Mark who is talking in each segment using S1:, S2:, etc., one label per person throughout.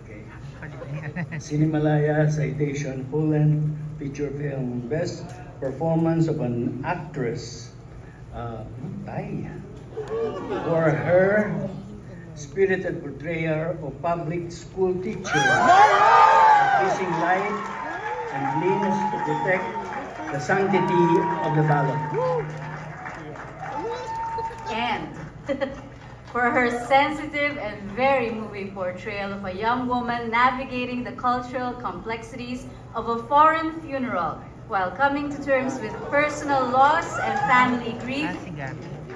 S1: Okay. Cinemalaya Citation Full-Length Feature Film Best Performance of an Actress for her spirited portrayal of public school teacher, using light and means to protect the sanctity of the ballot.
S2: And for her sensitive and very moving portrayal of a young woman navigating the cultural complexities of a foreign funeral while coming to terms with personal loss and family grief.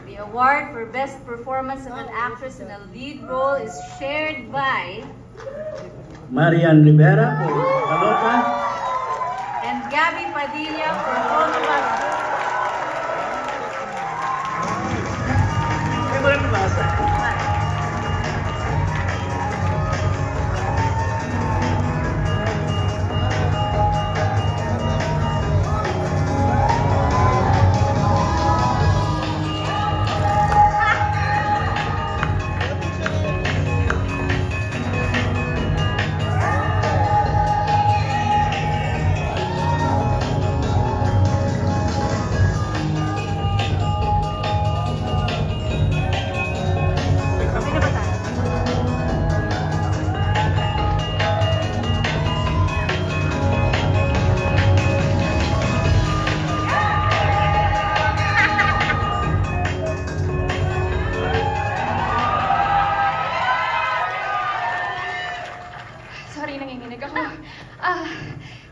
S2: The award for Best Performance of an Actress in a Lead Role is shared by
S1: Marian Rivera for Balota
S2: and Gabby Padilla for Cotabato.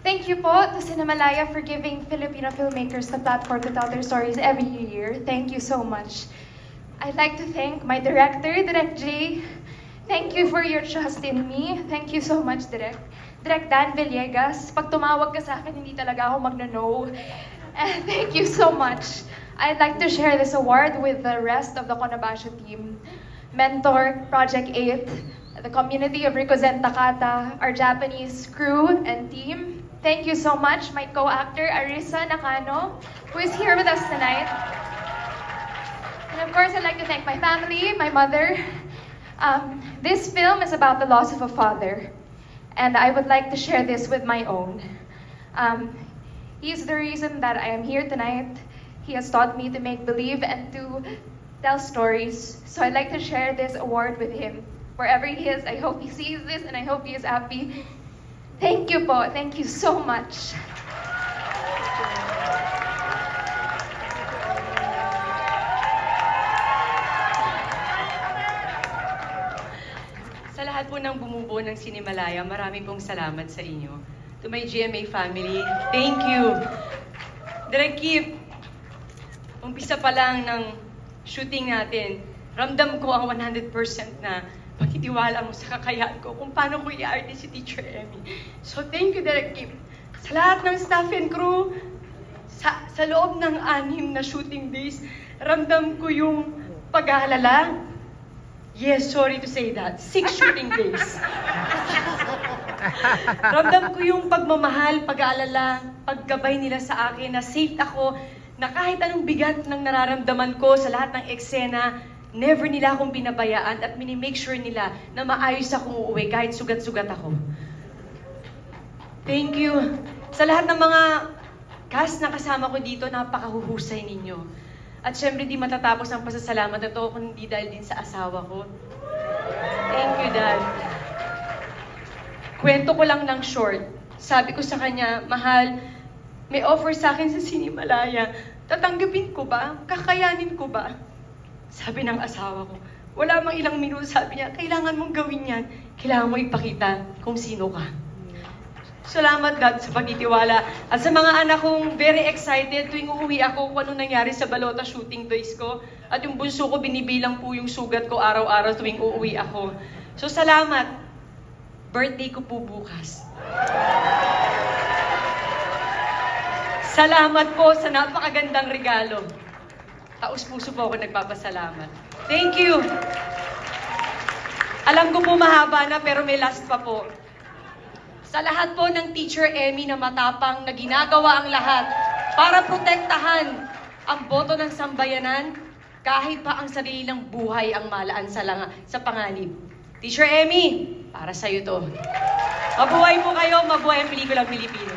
S3: Thank you po to Cinemalaya for giving Filipino filmmakers the platform to tell their stories every year. Thank you so much. I'd like to thank my director, Direk J. Thank you for your trust in me. Thank you so much, Direk. Direk Dan Villegas, pag tumawag ka sa akin, hindi talaga ako magno-no. And thank you so much. I'd like to share this award with the rest of the Conabacio team. Mentor, Project 8, the community of Rikuzen Takata, our Japanese crew and team. Thank you so much, my co-actor, Arisa Nakano, who is here with us tonight. And of course, I'd like to thank my family, my mother. This film is about the loss of a father, and I would like to share this with my own. He's the reason that I am here tonight. He has taught me to make believe and to tell stories. So I'd like to share this award with him. Wherever he is, I hope he sees this and I hope he is happy. Thank you po. Thank you so much.
S4: Sa lahat po ng bumubuo ng Cinemalaya, marami pong salamat sa inyo. To my GMA family, thank you. Direk Kip, umpisa pa lang ng shooting natin, ramdam ko ang 100% na pagtitiwala mo sa kakayaan ko kung paano ko i-arte si Teacher Emmy. So thank you, Direk Kip. Sa lahat ng staff and crew, sa loob ng 6 na shooting days, ramdam ko yung pag-aalala. Yes, sorry to say that. 6 shooting days. Ramdam ko yung pagmamahal, pag-aalala, paggabay nila sa akin na safe ako, na kahit anong bigat ng nararamdaman ko sa lahat ng eksena, never nila akong binabayaan at minimake sure nila na maayos akong uuwi kahit sugat-sugat ako. Thank you. Sa lahat ng mga cast na kasama ko dito, napakahuhusay ninyo. At syempre, di matatapos ang pasasalamat na to kung hindi dahil din sa asawa ko. Thank you, Dad. Kwento ko lang ng short. Sabi ko sa kanya, mahal, may offer sa akin sa Cinemalaya. Tatanggapin ko ba? Kakayanin ko ba? Sabi ng asawa ko, wala mang ilang minuto, sabi niya, kailangan mong gawin yan. Kailangan mo ipakita kung sino ka. Salamat, God, sa pagtitiwala. At sa mga anak kong very excited tuwing uuwi ako kung ano nangyari sa Balota shooting days ko. At yung bunso ko, binibilang po yung sugat ko araw-araw tuwing uuwi ako. So, salamat. Birthday ko po bukas. Salamat po sa napakagandang regalo. Taos-puso po ako nagpapasalamat. Thank you! Alam ko po mahaba na pero may last pa po. Sa lahat po ng Teacher Emmy na matapang na ginagawa ang lahat para protektahan ang boto ng sambayanan, kahit pa ang sarili ng buhay ang malaan sa panganib. Teacher Emmy, para sa'yo to. Mabuhay po kayo, mabuhay ang pelikulang Pilipino.